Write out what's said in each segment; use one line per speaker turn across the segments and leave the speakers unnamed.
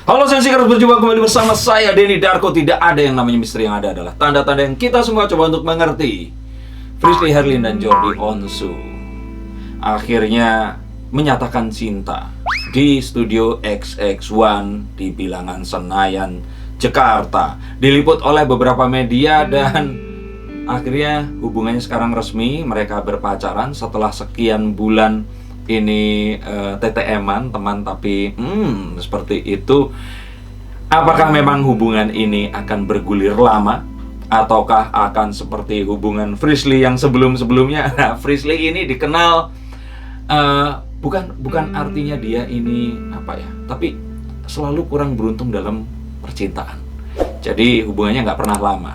Halo Sensikers, berjumpa kembali bersama saya Denny Darko. Tidak ada yang namanya misteri, yang ada adalah tanda-tanda yang kita semua coba untuk mengerti. Frisly Herlin dan Jordi Onsu akhirnya menyatakan cinta di studio XX1 di Bilangan Senayan, Jakarta. Diliput oleh beberapa media dan akhirnya hubungannya sekarang resmi. Mereka berpacaran setelah sekian bulan ini TTM-an, teman tapi seperti itu. Apakah memang hubungan ini akan bergulir lama ataukah akan seperti hubungan Frisly yang sebelum-sebelumnya? Nah, Frisly ini dikenal bukan artinya dia ini apa ya, tapi selalu kurang beruntung dalam percintaan. Jadi hubungannya nggak pernah lama.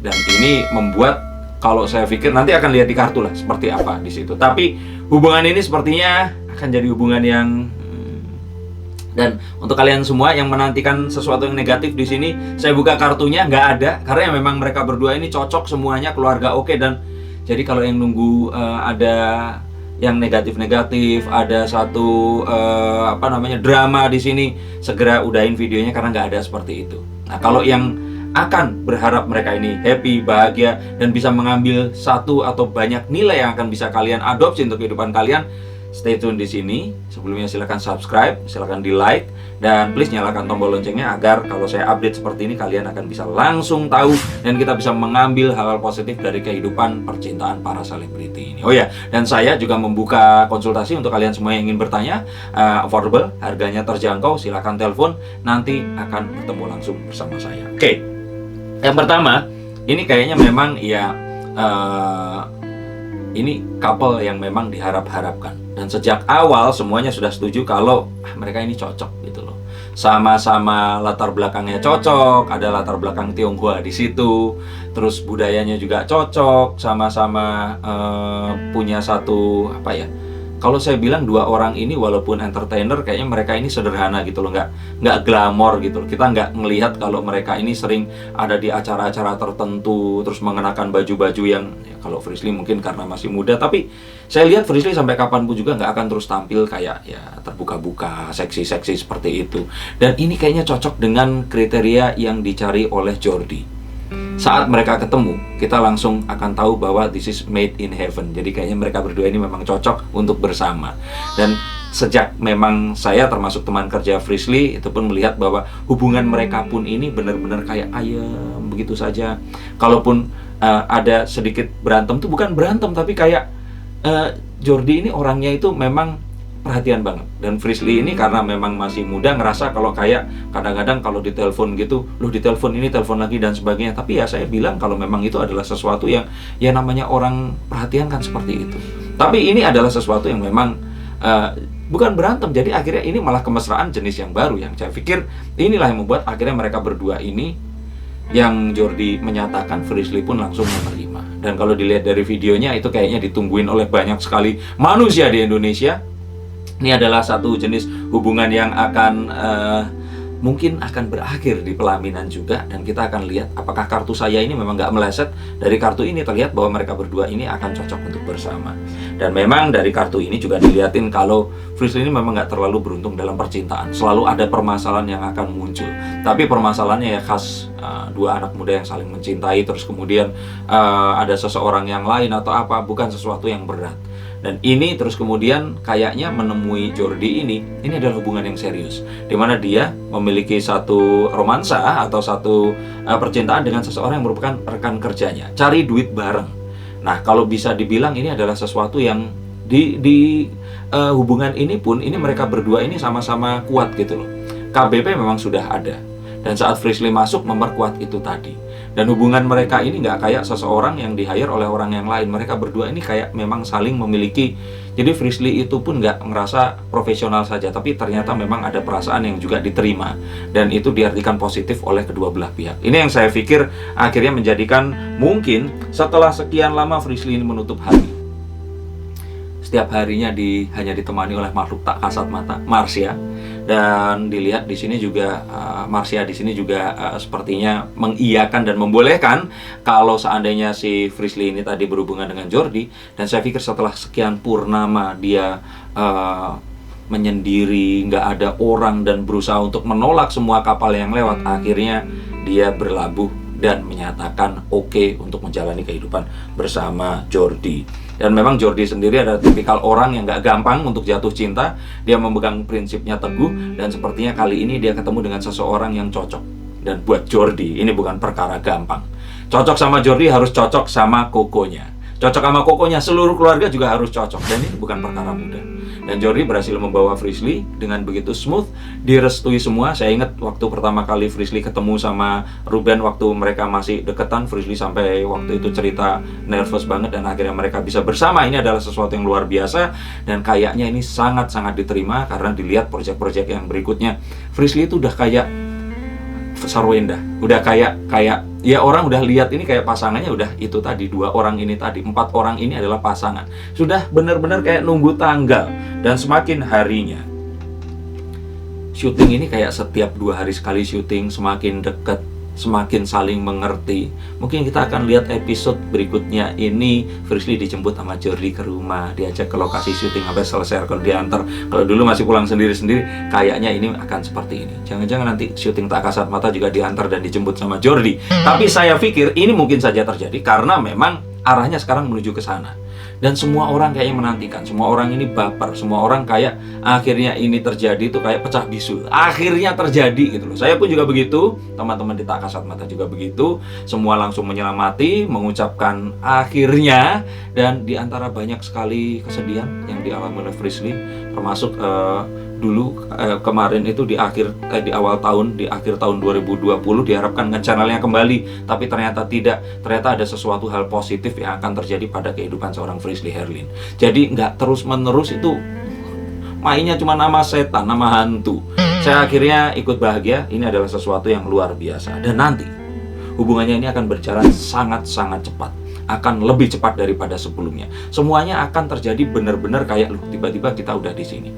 Dan ini membuat, kalau saya pikir nanti akan lihat di kartu lah seperti apa di situ. Tapi hubungan ini sepertinya akan jadi hubungan yang dan untuk kalian semua yang menantikan sesuatu yang negatif di sini, saya buka kartunya, nggak ada, karena memang mereka berdua ini cocok semuanya, keluarga oke. Dan jadi kalau yang nunggu ada yang negatif-negatif, ada satu drama di sini, segera udahin videonya karena nggak ada seperti itu. Nah, kalau yang akan berharap mereka ini happy, bahagia, dan bisa mengambil satu atau banyak nilai yang akan bisa kalian adopsi untuk kehidupan kalian, stay tune di sini. Sebelumnya silakan subscribe, silakan di like, dan please nyalakan tombol loncengnya agar kalau saya update seperti ini kalian akan bisa langsung tahu dan kita bisa mengambil hal-hal positif dari kehidupan percintaan para selebriti ini. Oh ya, dan saya juga membuka konsultasi untuk kalian semua yang ingin bertanya, affordable, harganya terjangkau, silakan telepon, nanti akan bertemu langsung bersama saya. Oke. Yang pertama, ini kayaknya memang ya ini couple yang memang diharap-harapkan. Dan sejak awal semuanya sudah setuju kalau mereka ini cocok gitu loh. Sama-sama latar belakangnya cocok, ada latar belakang Tionghoa di situ. Terus budayanya juga cocok, sama-sama punya satu apa ya? Kalau saya bilang dua orang ini walaupun entertainer, kayaknya mereka ini sederhana gitu loh, nggak glamor gitu loh. Kita nggak melihat kalau mereka ini sering ada di acara-acara tertentu, terus mengenakan baju-baju yang ya, kalau Frisly mungkin karena masih muda, tapi saya lihat Frisly sampai kapanpun juga nggak akan terus tampil kayak ya terbuka-buka, seksi-seksi seperti itu. Dan ini kayaknya cocok dengan kriteria yang dicari oleh Jordi. Saat mereka ketemu, kita langsung akan tahu bahwa this is made in heaven. Jadi kayaknya mereka berdua ini memang cocok untuk bersama. Dan sejak memang saya termasuk teman kerja Frisly, itu pun melihat bahwa hubungan mereka pun ini benar-benar kayak ayam begitu saja. Kalaupun ada sedikit berantem tuh bukan berantem, tapi kayak Jordi ini orangnya itu memang perhatian banget. Dan Frisly ini karena memang masih muda, ngerasa kalau kayak kadang-kadang kalau ditelepon gitu, loh ditelepon ini, telepon lagi dan sebagainya. Tapi ya saya bilang kalau memang itu adalah sesuatu yang ya namanya orang perhatian kan seperti itu. Tapi ini adalah sesuatu yang memang bukan berantem. Jadi akhirnya ini malah kemesraan jenis yang baru, yang saya pikir inilah yang membuat akhirnya mereka berdua ini, yang Jordi menyatakan, Frisly pun langsung menerima. Dan kalau dilihat dari videonya itu kayaknya ditungguin oleh banyak sekali manusia di Indonesia. Ini adalah satu jenis hubungan yang akan mungkin akan berakhir di pelaminan juga. Dan kita akan lihat apakah kartu saya ini memang nggak meleset. Dari kartu ini terlihat bahwa mereka berdua ini akan cocok untuk bersama. Dan memang dari kartu ini juga dilihatin kalau Frisly ini memang nggak terlalu beruntung dalam percintaan. Selalu ada permasalahan yang akan muncul. Tapi permasalahannya ya khas dua anak muda yang saling mencintai, terus kemudian ada seseorang yang lain atau apa, bukan sesuatu yang berat. Dan ini terus kemudian kayaknya menemui Jordi ini adalah hubungan yang serius, dimana dia memiliki satu romansa atau satu percintaan dengan seseorang yang merupakan rekan kerjanya, cari duit bareng. Nah, kalau bisa dibilang ini adalah sesuatu yang di hubungan ini pun, ini mereka berdua ini sama-sama kuat gitu loh. KBP memang sudah ada, dan saat Frisly masuk memperkuat itu tadi. Dan hubungan mereka ini nggak kayak seseorang yang di-hire oleh orang yang lain. Mereka berdua ini kayak memang saling memiliki. Jadi Frisly itu pun nggak merasa profesional saja, tapi ternyata memang ada perasaan yang juga diterima. Dan itu diartikan positif oleh kedua belah pihak. Ini yang saya pikir akhirnya menjadikan mungkin setelah sekian lama Frisly ini menutup hati. Setiap harinya hanya ditemani oleh makhluk tak kasat mata, Marsha. Dan dilihat di sini juga Marsha di sini juga sepertinya mengiyakan dan membolehkan kalau seandainya si Frisly ini tadi berhubungan dengan Jordi. Dan saya pikir setelah sekian purnama dia menyendiri, nggak ada orang, dan berusaha untuk menolak semua kapal yang lewat. Akhirnya dia berlabuh dan menyatakan oke untuk menjalani kehidupan bersama Jordi. Dan memang Jordi sendiri adalah tipikal orang yang nggak gampang untuk jatuh cinta. Dia memegang prinsipnya teguh, dan sepertinya kali ini dia ketemu dengan seseorang yang cocok. Dan buat Jordi ini bukan perkara gampang. Cocok sama Jordi harus cocok sama kokonya. Cocok sama kokonya, seluruh keluarga juga harus cocok. Dan ini bukan perkara mudah. Dan Jordi berhasil membawa Frisly dengan begitu smooth, direstui semua. Saya ingat waktu pertama kali Frisly ketemu sama Ruben, waktu mereka masih deketan, Frisly sampai waktu itu cerita nervous banget, dan akhirnya mereka bisa bersama. Ini adalah sesuatu yang luar biasa, dan kayaknya ini sangat-sangat diterima karena dilihat proyek-proyek yang berikutnya. Frisly itu udah kayak Sarwenda, udah kayak ya orang udah lihat ini kayak pasangannya udah itu tadi, 2 orang ini tadi, 4 orang ini adalah pasangan. Sudah benar-benar kayak nunggu tanggal. Dan semakin harinya syuting ini kayak setiap 2 hari sekali syuting, semakin dekat, semakin saling mengerti. Mungkin kita akan lihat episode berikutnya ini Frisly dijemput sama Jordi ke rumah, diajak ke lokasi syuting sampai selesai, kalau diantar. Kalau dulu masih pulang sendiri-sendiri, kayaknya ini akan seperti ini. Jangan-jangan nanti syuting Tak Kasat Mata juga diantar dan dijemput sama Jordi. Tapi saya pikir ini mungkin saja terjadi karena memang arahnya sekarang menuju ke sana. Dan semua orang kayaknya menantikan, semua orang ini baper, semua orang kayak akhirnya ini terjadi itu kayak pecah bisul. Akhirnya terjadi gitu loh. Saya pun juga begitu, teman-teman di Tak Kasat Mata juga begitu. Semua langsung menyelamati, mengucapkan akhirnya, dan di antara banyak sekali kesedihan yang dialami oleh Frisly, termasuk dulu kemarin itu di awal tahun, di akhir tahun 2020 diharapkan channelnya kembali, tapi ternyata tidak. Ternyata ada sesuatu hal positif yang akan terjadi pada kehidupan seorang Frisly Herlin. Jadi nggak terus-menerus itu mainnya cuma nama setan, nama hantu. Saya akhirnya ikut bahagia. Ini adalah sesuatu yang luar biasa, dan nanti hubungannya ini akan berjalan sangat-sangat cepat, akan lebih cepat daripada sebelumnya. Semuanya akan terjadi benar-benar kayak loh, tiba-tiba kita udah di sini.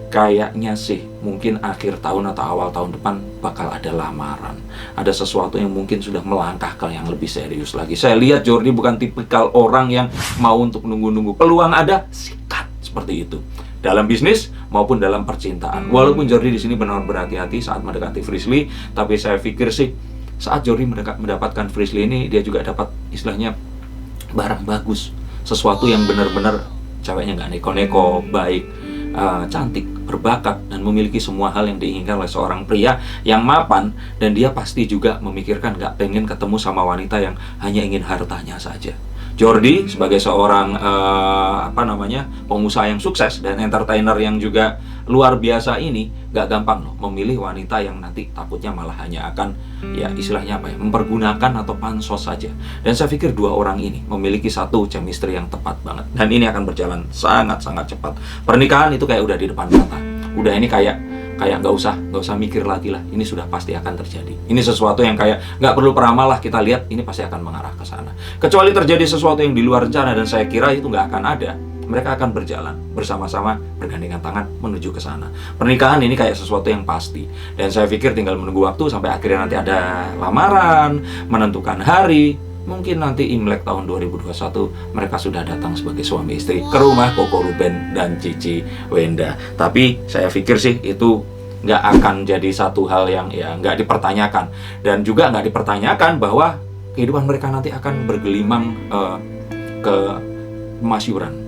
Kayaknya sih mungkin akhir tahun atau awal tahun depan bakal ada lamaran. Ada sesuatu yang mungkin sudah melangkah ke yang lebih serius lagi. Saya lihat Jordi bukan tipikal orang yang mau untuk nunggu-nunggu. Peluang ada, sikat, seperti itu. Dalam bisnis maupun dalam percintaan. Walaupun Jordi di sini benar berhati-hati saat mendekati Frisly, tapi saya pikir sih saat Jordi mendapatkan Frisly ini, dia juga dapat istilahnya barang bagus. Sesuatu yang benar-benar ceweknya nggak neko-neko, baik, cantik, berbakat, dan memiliki semua hal yang diinginkan oleh seorang pria yang mapan. Dan dia pasti juga memikirkan gak pengen ketemu sama wanita yang hanya ingin hartanya saja. Jordi sebagai seorang pengusaha yang sukses dan entertainer yang juga luar biasa ini gak gampang loh memilih wanita yang nanti takutnya malah hanya akan mempergunakan atau pansos saja. Dan saya pikir 2 orang ini memiliki satu chemistry yang tepat banget, dan ini akan berjalan sangat-sangat cepat. Pernikahan itu kayak udah di depan mata, udah ini kayak nggak usah mikir lagi lah, ini sudah pasti akan terjadi. Ini sesuatu yang kayak nggak perlu peramal lah, kita lihat ini pasti akan mengarah ke sana. Kecuali terjadi sesuatu yang di luar rencana, dan saya kira itu nggak akan ada. Mereka akan berjalan bersama-sama, bergandengan tangan menuju ke sana. Pernikahan ini kayak sesuatu yang pasti, dan saya pikir tinggal menunggu waktu sampai akhirnya nanti ada lamaran, menentukan hari. Mungkin nanti Imlek tahun 2021 mereka sudah datang sebagai suami istri ke rumah Koko Ruben dan Cici Wenda. Tapi saya pikir sih itu nggak akan jadi satu hal yang ya nggak dipertanyakan. Dan juga nggak dipertanyakan bahwa kehidupan mereka nanti akan bergelimang ke kemasyhuran.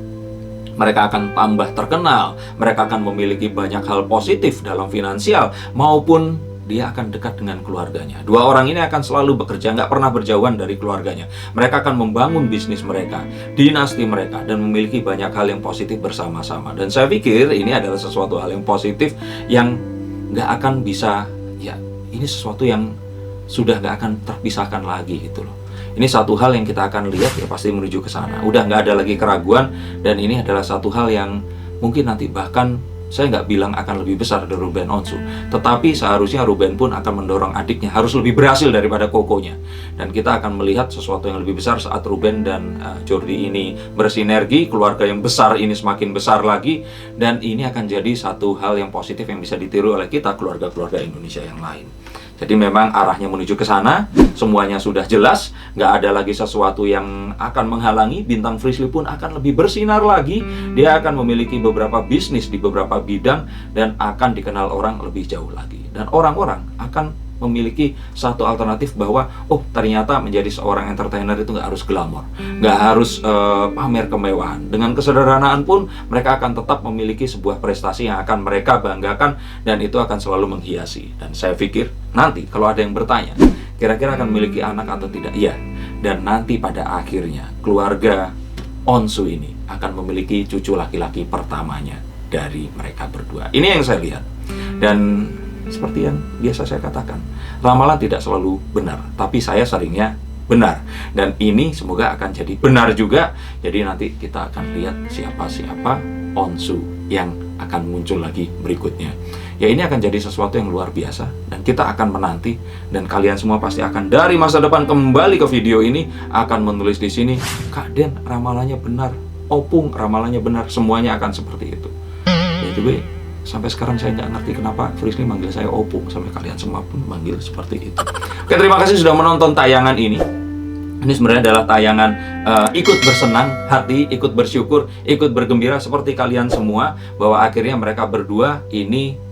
Mereka akan tambah terkenal, mereka akan memiliki banyak hal positif dalam finansial, maupun dia akan dekat dengan keluarganya. 2 orang ini akan selalu bekerja, nggak pernah berjauhan dari keluarganya. Mereka akan membangun bisnis mereka, dinasti mereka, dan memiliki banyak hal yang positif bersama-sama. Dan saya pikir ini adalah sesuatu hal yang positif yang nggak akan bisa, ya ini sesuatu yang sudah nggak akan terpisahkan lagi gitu loh. Ini satu hal yang kita akan lihat ya pasti menuju ke sana. Udah nggak ada lagi keraguan, dan ini adalah satu hal yang mungkin nanti bahkan saya nggak bilang akan lebih besar dari Ruben Onsu, tetapi seharusnya Ruben pun akan mendorong adiknya harus lebih berhasil daripada kokonya. Dan kita akan melihat sesuatu yang lebih besar saat Ruben dan Jordi ini bersinergi, keluarga yang besar ini semakin besar lagi, dan ini akan jadi satu hal yang positif yang bisa ditiru oleh kita, keluarga-keluarga Indonesia yang lain. Jadi memang arahnya menuju ke sana, semuanya sudah jelas, nggak ada lagi sesuatu yang akan menghalangi. Bintang Frisly pun akan lebih bersinar lagi. Dia akan memiliki beberapa bisnis di beberapa bidang dan akan dikenal orang lebih jauh lagi. Dan orang-orang akan memiliki satu alternatif bahwa ternyata menjadi seorang entertainer itu nggak harus glamor, nggak harus pamer kemewahan. Dengan kesederhanaan pun mereka akan tetap memiliki sebuah prestasi yang akan mereka banggakan, dan itu akan selalu menghiasi. Dan saya pikir nanti kalau ada yang bertanya kira-kira akan memiliki anak atau tidak, iya. Dan nanti pada akhirnya keluarga Onsu ini akan memiliki cucu laki-laki pertamanya dari mereka berdua. Ini yang saya lihat. Dan seperti yang biasa saya katakan, ramalan tidak selalu benar, tapi saya seringnya benar. Dan ini semoga akan jadi benar juga. Jadi nanti kita akan lihat siapa-siapa Onsu yang akan muncul lagi berikutnya. Ya, ini akan jadi sesuatu yang luar biasa, dan kita akan menanti. Dan kalian semua pasti akan dari masa depan kembali ke video ini, akan menulis di sini, Kak Den, ramalannya benar, Opung ramalannya benar, semuanya akan seperti itu. Ya, jadi sampai sekarang saya nggak ngerti kenapa Frisly manggil saya Opung, sampai kalian semua pun manggil seperti itu. Oke, terima kasih sudah menonton tayangan ini. Ini sebenarnya adalah tayangan ikut bersenang hati, ikut bersyukur, ikut bergembira seperti kalian semua, bahwa akhirnya mereka berdua ini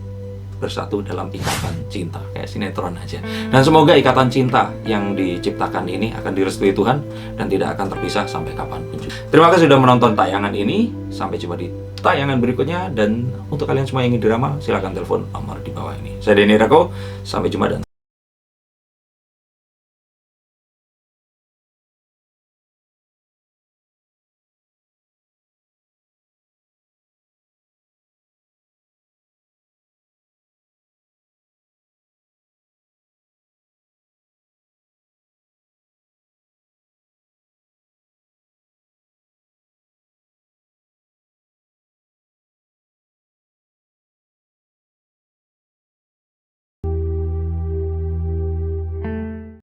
bersatu dalam ikatan cinta, kayak sinetron aja. Dan semoga ikatan cinta yang diciptakan ini akan direstui Tuhan dan tidak akan terpisah sampai kapanpun. Terima kasih sudah menonton tayangan ini. Sampai jumpa di tayangan berikutnya. Dan untuk kalian semua yang ingin diramal, silahkan telepon nomor di bawah ini. Saya Denny Rako, sampai jumpa dan